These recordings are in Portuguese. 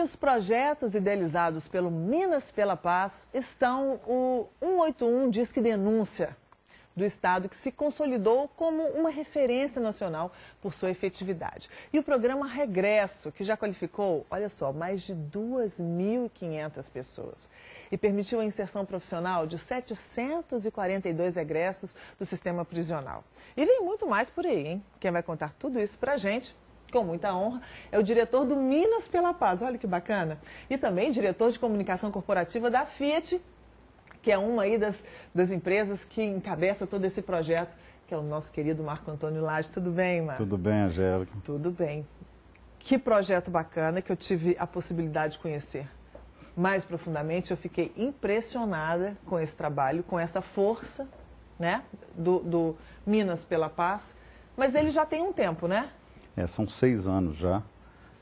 os projetos idealizados pelo Minas pela Paz estão o 181 Disque Denúncia do Estado, que se consolidou como uma referência nacional por sua efetividade. E o programa Regresso, que já qualificou, olha só, mais de 2.500 pessoas e permitiu a inserção profissional de 742 egressos do sistema prisional. E vem muito mais por aí, hein? Quem vai contar tudo isso pra gente, com muita honra, é o diretor do Minas pela Paz, olha que bacana, e também diretor de comunicação corporativa da Fiat, que é uma aí das empresas que encabeça todo esse projeto, que é o nosso querido Marco Antônio Lage. Tudo bem, Marco? Tudo bem, Angélica. Tudo bem. Que projeto bacana que eu tive a possibilidade de conhecer. Mais profundamente, eu fiquei impressionada com esse trabalho, com essa força, né, do Minas pela Paz. Mas ele já tem um tempo, né? São 6 anos já.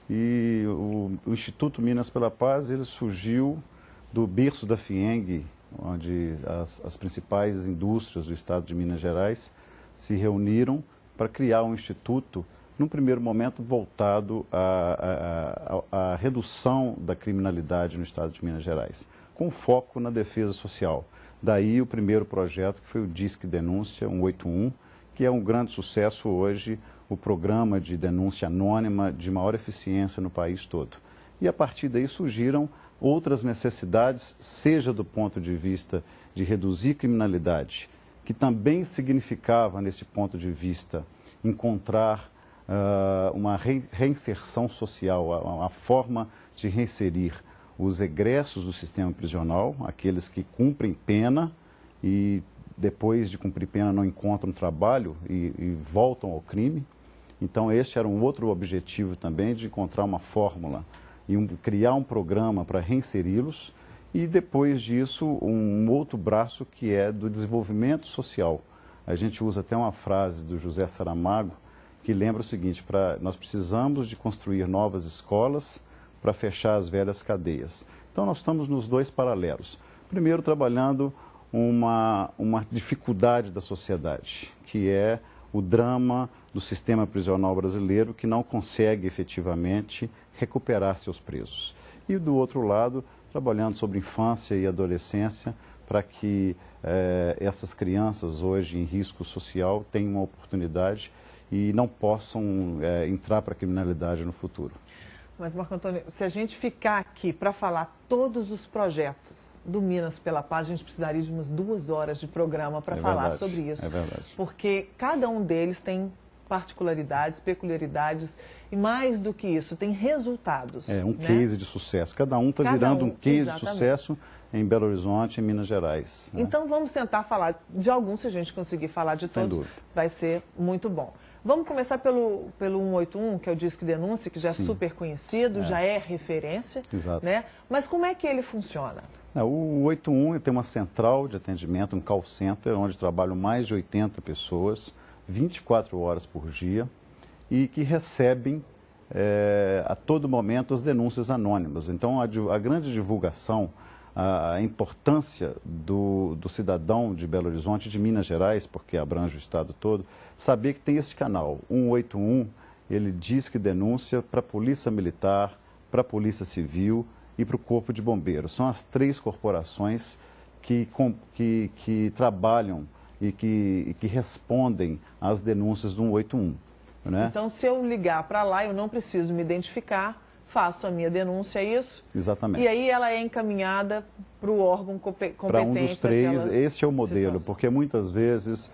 E o Instituto Minas pela Paz, ele surgiu do berço da FIENG, onde as principais indústrias do estado de Minas Gerais se reuniram para criar um instituto, num primeiro momento voltado à redução da criminalidade no estado de Minas Gerais, com foco na defesa social. Daí o primeiro projeto, que foi o Disque Denúncia 181, que é um grande sucesso hoje, o programa de denúncia anônima de maior eficiência no país todo. E a partir daí surgiram outras necessidades, seja do ponto de vista de reduzir criminalidade, que também significava, nesse ponto de vista, encontrar uma reinserção social, a forma de reinserir os egressos do sistema prisional, aqueles que cumprem pena e depois de cumprir pena não encontram trabalho e voltam ao crime. Então este era um outro objetivo também, de encontrar uma fórmula e criar um programa para reinseri-los, e depois disso um outro braço que é do desenvolvimento social. A gente usa até uma frase do José Saramago que lembra o seguinte: nós precisamos de construir novas escolas para fechar as velhas cadeias. Então nós estamos nos dois paralelos. Primeiro, trabalhando uma dificuldade da sociedade, que é o drama do sistema prisional brasileiro, que não consegue efetivamente recuperar seus presos. E do outro lado, trabalhando sobre infância e adolescência, para que essas crianças hoje em risco social tenham uma oportunidade e não possam entrar para a criminalidade no futuro. Mas, Marco Antônio, se a gente ficar aqui para falar todos os projetos do Minas pela Paz, a gente precisaria de umas 2 horas de programa para falar sobre isso. É verdade. Porque cada um deles tem particularidades, peculiaridades e, mais do que isso, tem resultados. É um né? case de sucesso. Cada um está virando um case de sucesso em Belo Horizonte, em Minas Gerais. Né? Então vamos tentar falar de alguns, se a gente conseguir falar de todos, vai ser muito bom. Vamos começar pelo 181, que é o Disque Denúncia, que já é super conhecido, já é referência. Exato. Né? Mas como é que ele funciona? O 181 tem uma central de atendimento, um call center, onde trabalham mais de 80 pessoas, 24 horas por dia, e que recebem a todo momento as denúncias anônimas. Então, a grande divulgação, a importância do cidadão de Belo Horizonte, de Minas Gerais, porque abrange o estado todo, saber que tem esse canal, 181, ele diz que denúncia para a Polícia Militar, para a Polícia Civil e para o Corpo de Bombeiros. São as 3 corporações que trabalham e que respondem às denúncias do 181. Né? Então, se eu ligar para lá, eu não preciso me identificar, faço a minha denúncia, é isso? Exatamente. E aí ela é encaminhada para o órgão competente. Para um dos 3, esse é o modelo, porque muitas vezes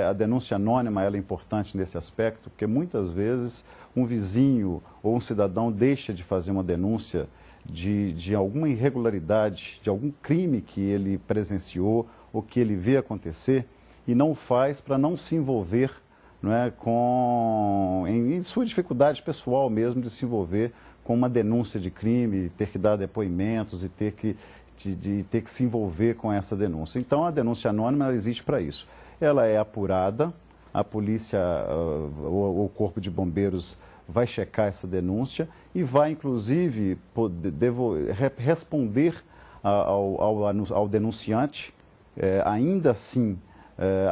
a denúncia anônima ela é importante nesse aspecto, porque muitas vezes um vizinho ou um cidadão deixa de fazer uma denúncia de alguma irregularidade, de algum crime que ele presenciou ou que ele vê acontecer, e não faz para não se envolver, não é, em sua dificuldade pessoal mesmo de se envolver com uma denúncia de crime, ter que dar depoimentos e ter que se envolver com essa denúncia. Então, a denúncia anônima ela existe para isso. Ela é apurada, a polícia ou o Corpo de Bombeiros vai checar essa denúncia e vai, inclusive, responder ao denunciante, ainda assim,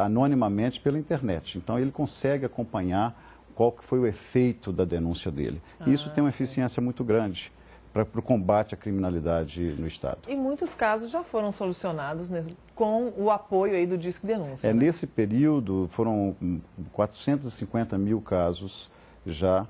anonimamente pela internet. Então, ele consegue acompanhar qual que foi o efeito da denúncia dele. E isso tem uma eficiência muito grande, para o combate à criminalidade no Estado. E muitos casos já foram solucionados, né, com o apoio aí do Disque Denúncia. Né? Nesse período foram 450 mil casos já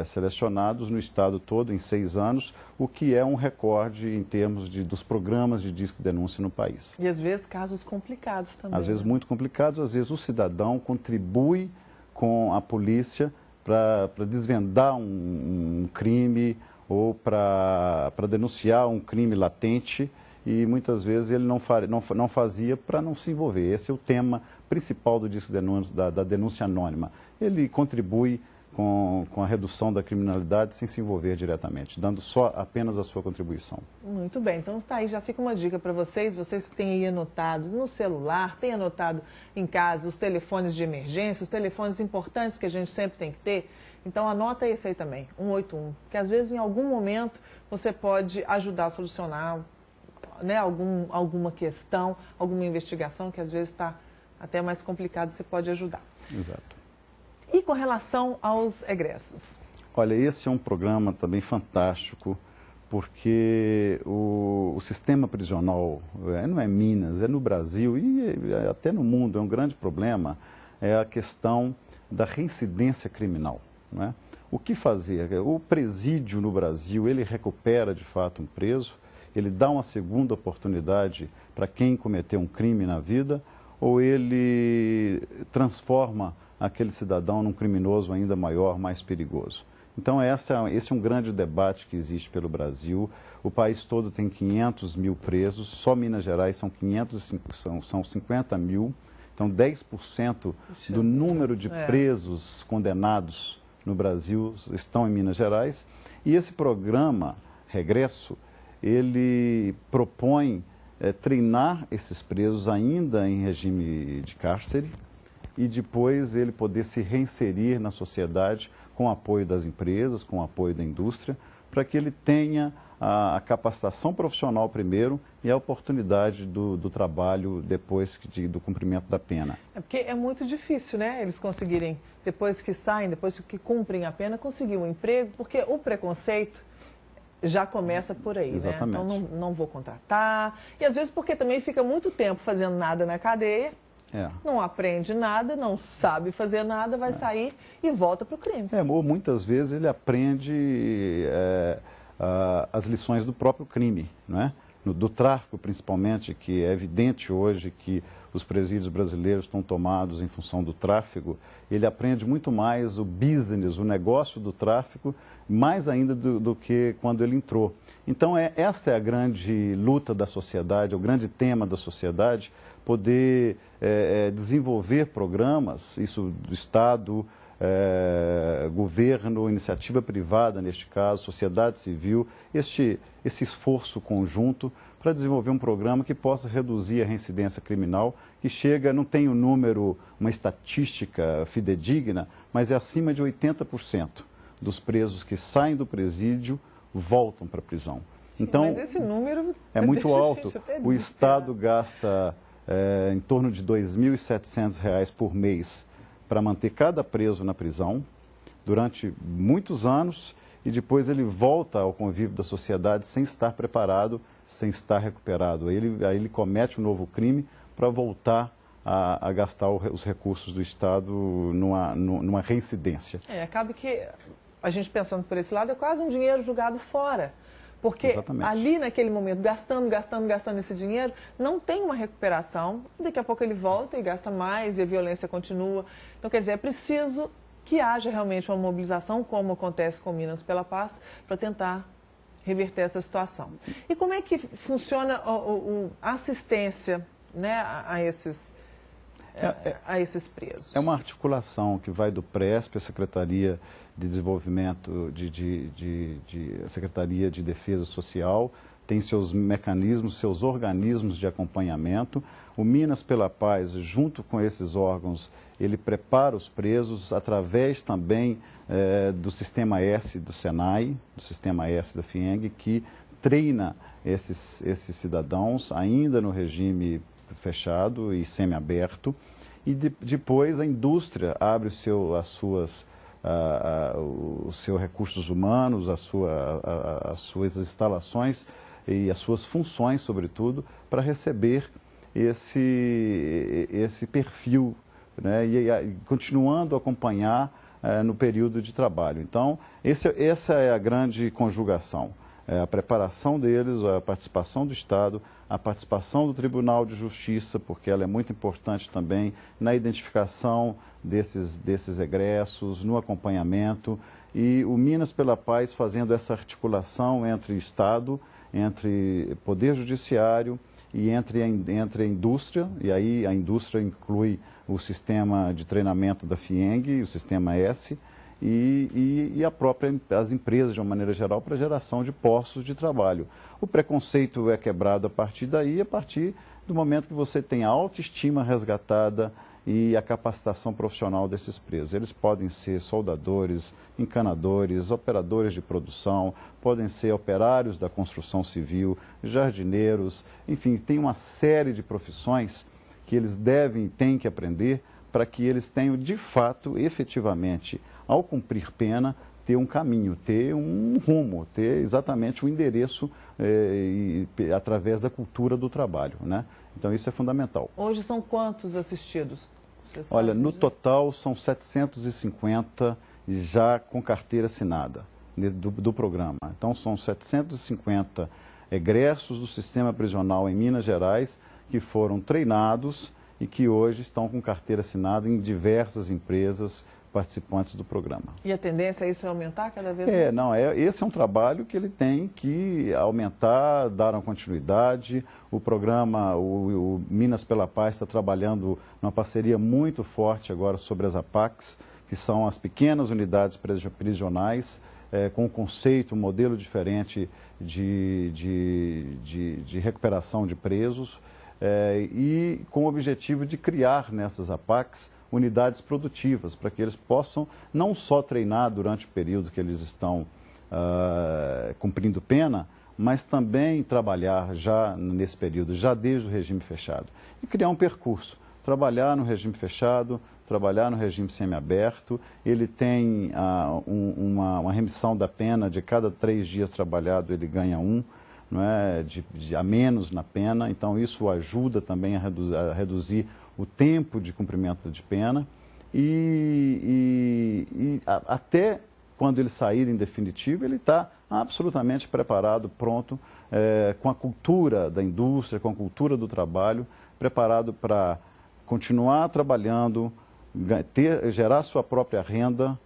selecionados no Estado todo em 6 anos, o que é um recorde em termos dos programas de Disque Denúncia no país. E às vezes casos complicados também. Às vezes né? muito complicados, às vezes o cidadão contribui com a polícia para desvendar um crime ou para denunciar um crime latente e muitas vezes ele não fazia para não se envolver. Esse é o tema principal do Disque Denúncia, da denúncia anônima. Ele contribui com a redução da criminalidade sem se envolver diretamente, dando apenas a sua contribuição. Muito bem, então está aí, já fica uma dica para vocês que têm aí anotado no celular, têm anotado em casa os telefones de emergência, os telefones importantes que a gente sempre tem que ter. Então anota esse aí também, 181, que às vezes em algum momento você pode ajudar a solucionar, né, alguma questão, alguma investigação que às vezes está até mais complicado, você pode ajudar. Exato. E com relação aos egressos? Olha, esse é um programa também fantástico, porque o sistema prisional, não é Minas, é no Brasil e até no mundo, é um grande problema, é a questão da reincidência criminal. Né? O que fazer? O presídio no Brasil, ele recupera de fato um preso, ele dá uma segunda oportunidade para quem cometeu um crime na vida, ou ele transforma aquele cidadão num criminoso ainda maior, mais perigoso. Então, esse é um grande debate que existe pelo Brasil. O país todo tem 500 mil presos, só Minas Gerais são 50 mil. Então, 10% do número de presos condenados no Brasil estão em Minas Gerais. E esse programa, Regresso, ele propõe treinar esses presos ainda em regime de cárcere, e depois ele poder se reinserir na sociedade com o apoio das empresas, com o apoio da indústria, para que ele tenha a capacitação profissional primeiro e a oportunidade do trabalho depois do cumprimento da pena. É porque é muito difícil, né? Eles conseguirem, depois que saem, depois que cumprem a pena, conseguir um emprego, porque o preconceito já começa por aí, Exatamente. né? Então não vou contratar. E às vezes porque também fica muito tempo fazendo nada na cadeia, não aprende nada, não sabe fazer nada, vai sair e volta para o crime. Ou muitas vezes ele aprende as lições do próprio crime, não é? Do tráfico principalmente, que é evidente hoje que os presídios brasileiros estão tomados em função do tráfico. Ele aprende muito mais o business, o negócio do tráfico, mais ainda do que quando ele entrou. Então, essa é a grande luta da sociedade, é o grande tema da sociedade, poder desenvolver programas, isso do Estado, governo, iniciativa privada, neste caso, sociedade civil, esse esforço conjunto para desenvolver um programa que possa reduzir a reincidência criminal, que chega, não tem um número, uma estatística fidedigna, mas é acima de 80% dos presos que saem do presídio voltam para a prisão. Então, mas esse número é muito alto. O Estado gasta em torno de R$ 2.700 por mês para manter cada preso na prisão durante muitos anos e depois ele volta ao convívio da sociedade sem estar preparado, sem estar recuperado. Aí ele comete um novo crime para voltar a gastar os recursos do Estado numa reincidência. Acaba que a gente pensando por esse lado é quase um dinheiro jogado fora. Porque Exatamente. Ali naquele momento, gastando esse dinheiro, não tem uma recuperação. Daqui a pouco ele volta e gasta mais e a violência continua. Então, quer dizer, é preciso que haja realmente uma mobilização, como acontece com Minas pela Paz, para tentar reverter essa situação. E como é que funciona a assistência, né, a esses presos? É uma articulação que vai do PRESP, a Secretaria de Desenvolvimento, Secretaria de Defesa Social, tem seus mecanismos, seus organismos de acompanhamento. O Minas pela Paz, junto com esses órgãos, ele prepara os presos através também do Sistema S do Senai, do Sistema S da FIENG, que treina esses cidadãos ainda no regime fechado e semiaberto. E depois a indústria abre as suas os seus recursos humanos, as suas instalações e as suas funções, sobretudo, para receber esse perfil, né, e continuando a acompanhar no período de trabalho. Então, essa é a grande conjugação. A preparação deles, a participação do Estado, a participação do Tribunal de Justiça, porque ela é muito importante também na identificação desses egressos, no acompanhamento, e o Minas pela Paz fazendo essa articulação entre Estado, entre Poder Judiciário e entre a indústria, e aí a indústria inclui o sistema de treinamento da FIENG, o sistema S, e as empresas, de uma maneira geral, para a geração de postos de trabalho. O preconceito é quebrado a partir daí, a partir do momento que você tem a autoestima resgatada e a capacitação profissional desses presos. Eles podem ser soldadores, encanadores, operadores de produção, podem ser operários da construção civil, jardineiros, enfim, tem uma série de profissões que eles têm que aprender para que eles tenham, de fato, efetivamente, ao cumprir pena, ter um caminho, ter um rumo, ter exatamente um endereço através da cultura do trabalho, né? Então, isso é fundamental. Hoje são quantos assistidos? Olha, no total são 750 já com carteira assinada do programa. Então, são 750 egressos do sistema prisional em Minas Gerais que foram treinados e que hoje estão com carteira assinada em diversas empresas participantes do programa. E a tendência é isso aumentar cada vez mais? Esse é um trabalho que ele tem que aumentar, dar uma continuidade. O programa, o Minas pela Paz está trabalhando numa parceria muito forte agora sobre as APACs, que são as pequenas unidades prisionais, com um conceito, um modelo diferente de recuperação de presos, e com o objetivo de criar nessas APACs unidades produtivas, para que eles possam não só treinar durante o período que eles estão cumprindo pena, mas também trabalhar já nesse período, já desde o regime fechado. E criar um percurso, trabalhar no regime fechado, trabalhar no regime semiaberto. Ele tem uma remissão da pena, de cada 3 dias trabalhado ele ganha 1, não é? A menos na pena, então isso ajuda também a reduzir o tempo de cumprimento de pena e até quando ele sair em definitivo, ele está absolutamente preparado, pronto, com a cultura da indústria, com a cultura do trabalho, preparado para continuar trabalhando, gerar sua própria renda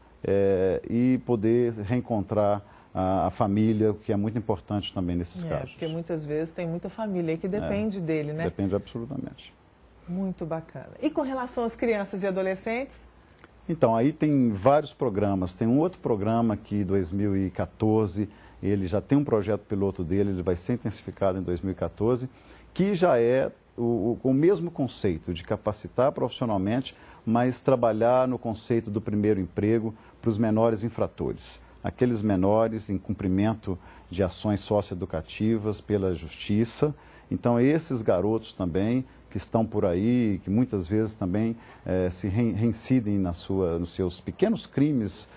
e poder reencontrar a família, o que é muito importante também nesses casos. Porque muitas vezes tem muita família aí que depende dele, né? Depende absolutamente. Muito bacana. E com relação às crianças e adolescentes? Então, aí tem vários programas. Tem um outro programa que, em 2014, ele já tem um projeto piloto dele, ele vai ser intensificado em 2014, que já é com o mesmo conceito de capacitar profissionalmente, mas trabalhar no conceito do primeiro emprego para os menores infratores. Aqueles menores em cumprimento de ações socioeducativas pela justiça. Então, esses garotos também que estão por aí, que muitas vezes também se reincidem nos seus pequenos crimes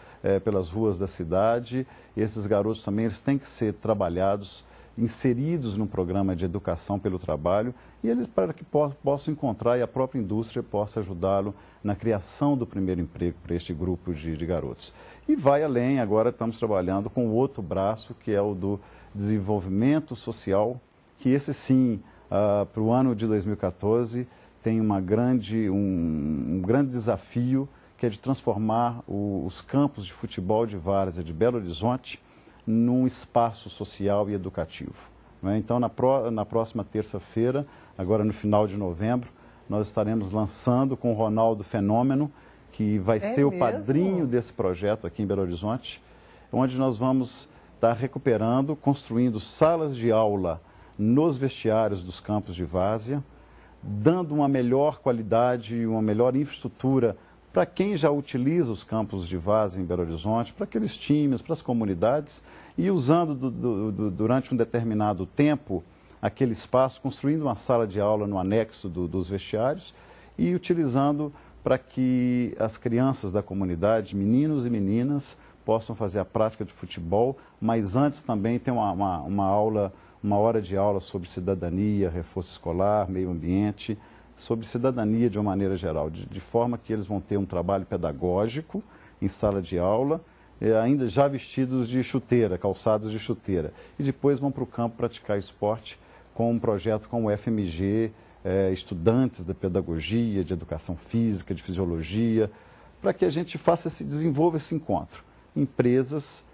pelas ruas da cidade, esses garotos também eles têm que ser trabalhados, inseridos num programa de educação pelo trabalho, e eles para que possam encontrar e a própria indústria possa ajudá-lo na criação do primeiro emprego para este grupo de garotos. E vai além, agora estamos trabalhando com o outro braço, que é o do desenvolvimento social, que esse sim, para o ano de 2014, tem um grande desafio, que é de transformar os campos de futebol de várzea de Belo Horizonte num espaço social e educativo. Né? Então, na próxima terça-feira, agora no final de novembro, nós estaremos lançando com o Ronaldo Fenômeno, que vai ser o padrinho desse projeto aqui em Belo Horizonte, onde nós vamos estar recuperando, construindo salas de aula nos vestiários dos campos de várzea, dando uma melhor qualidade, uma melhor infraestrutura para quem já utiliza os campos de várzea em Belo Horizonte, para aqueles times, para as comunidades, e usando durante um determinado tempo aquele espaço, construindo uma sala de aula no anexo dos vestiários e utilizando para que as crianças da comunidade, meninos e meninas, possam fazer a prática de futebol, mas antes também tem uma hora de aula sobre cidadania, reforço escolar, meio ambiente, sobre cidadania de uma maneira geral, de forma que eles vão ter um trabalho pedagógico em sala de aula, ainda já vestidos de chuteira, calçados de chuteira, e depois vão para o campo praticar esporte com um projeto como o FMG, estudantes da pedagogia, de educação física, de fisiologia, para que a gente desenvolva esse encontro. Empresas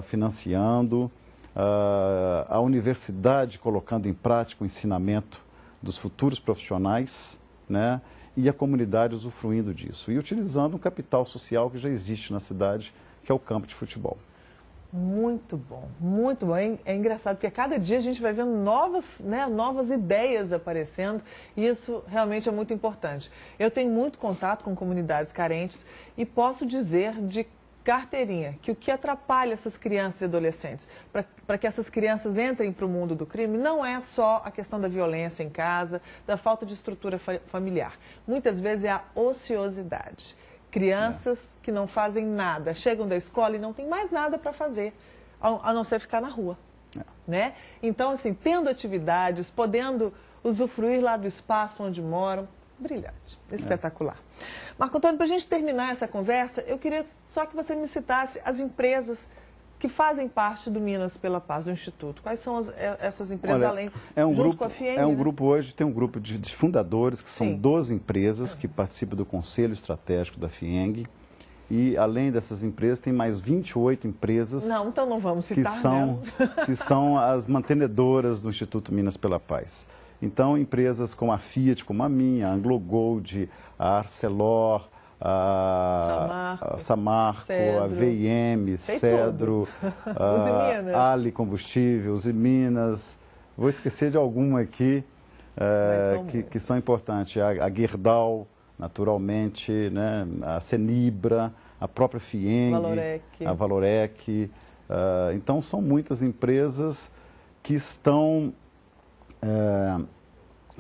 financiando, a universidade colocando em prática o ensinamento dos futuros profissionais, né, e a comunidade usufruindo disso. E utilizando um capital social que já existe na cidade, que é o campo de futebol. Muito bom, muito bom. É engraçado, porque a cada dia a gente vai vendo novas ideias aparecendo, e isso realmente é muito importante. Eu tenho muito contato com comunidades carentes e posso dizer de carteirinha que o que atrapalha essas crianças e adolescentes para que essas crianças entrem para o mundo do crime não é só a questão da violência em casa, da falta de estrutura familiar. Muitas vezes é a ociosidade. Crianças que não fazem nada, chegam da escola e não tem mais nada para fazer, a não ser ficar na rua. Né? Então, assim, tendo atividades, podendo usufruir lá do espaço onde moram, brilhante, espetacular. Marco Antônio, para a gente terminar essa conversa, eu queria só que você me citasse as empresas que fazem parte do Minas pela Paz, do Instituto. Quais são essas empresas, além, junto com a FIENG? Grupo hoje, tem um grupo de fundadores, que são 12 empresas que participam do Conselho Estratégico da FIENG. E, além dessas empresas, tem mais 28 empresas... Não, então não vamos citar, que são as mantenedoras do Instituto Minas pela Paz. Então, empresas como a Fiat, como a minha, a AngloGold, a Arcelor, a Samarco, Cedro, a VIM, Cedro, a Ali Combustível, Usiminas. Vou esquecer de alguma aqui que são importantes. A Gerdau, naturalmente, né? A Senibra, a própria FIENG, a Valorec. Então, são muitas empresas que estão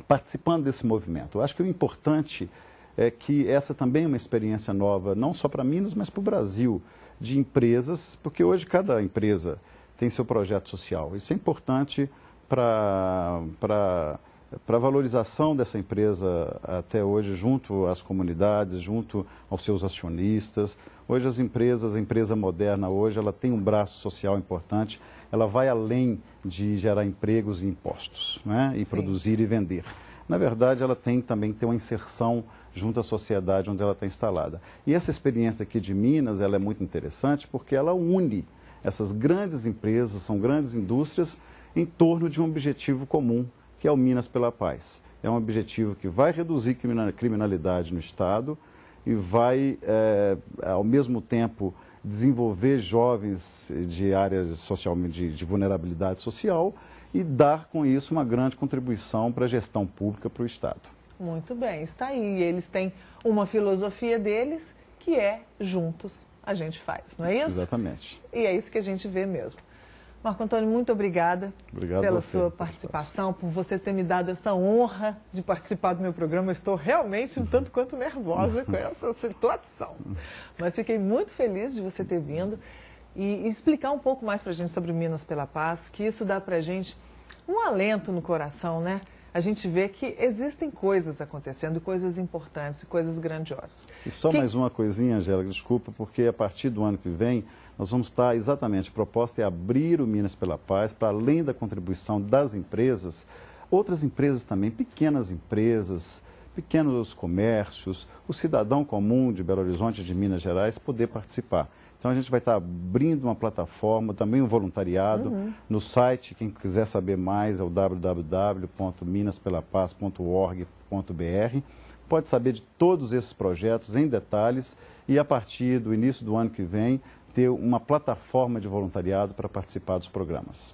participando desse movimento. Eu acho que o importante é que essa também é uma experiência nova, não só para Minas, mas para o Brasil, de empresas, porque hoje cada empresa tem seu projeto social. Isso é importante para a valorização dessa empresa até hoje, junto às comunidades, junto aos seus acionistas. Hoje as empresas, a empresa moderna hoje, ela tem um braço social importante, ela vai além de gerar empregos e impostos, né? E produzir e vender. Na verdade, ela tem também que ter uma inserção junto à sociedade onde ela está instalada. E essa experiência aqui de Minas, ela é muito interessante porque ela une essas grandes empresas, são grandes indústrias, em torno de um objetivo comum, que é o Minas pela Paz. É um objetivo que vai reduzir criminalidade no Estado e vai, ao mesmo tempo, desenvolver jovens de áreas de vulnerabilidade social e dar, com isso, uma grande contribuição para a gestão pública para o Estado. Muito bem, está aí. Eles têm uma filosofia deles, que é juntos a gente faz, não é isso? Exatamente. E é isso que a gente vê mesmo. Marco Antônio, muito obrigada pela sua participação, por você ter me dado essa honra de participar do meu programa. Eu estou realmente um tanto quanto nervosa com essa situação. Mas fiquei muito feliz de você ter vindo e explicar um pouco mais para a gente sobre Minas pela Paz, que isso dá para a gente um alento no coração, né? A gente vê que existem coisas acontecendo, coisas importantes, coisas grandiosas. E só mais uma coisinha, Angélica, desculpa, porque a partir do ano que vem nós vamos estar exatamente, a proposta é abrir o Minas pela Paz, para além da contribuição das empresas, outras empresas também, pequenas empresas, pequenos comércios, o cidadão comum de Belo Horizonte, de Minas Gerais, poder participar. Então a gente vai estar abrindo uma plataforma, também um voluntariado, no site, quem quiser saber mais é o www.minaspelapaz.org.br. Pode saber de todos esses projetos em detalhes e a partir do início do ano que vem ter uma plataforma de voluntariado para participar dos programas.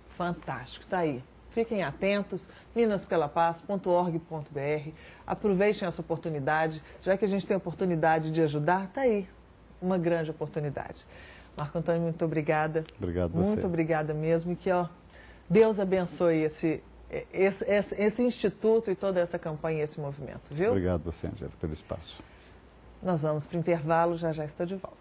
Fantástico, está aí. Fiquem atentos, minaspelapaz.org.br. Aproveitem essa oportunidade, já que a gente tem a oportunidade de ajudar, está aí. Uma grande oportunidade. Marco Antônio, muito obrigada. Obrigado a você. Muito obrigada mesmo. E que Deus abençoe esse instituto e toda essa campanha, esse movimento, viu? Obrigado você, Angélica, pelo espaço. Nós vamos para o intervalo, já já estou de volta.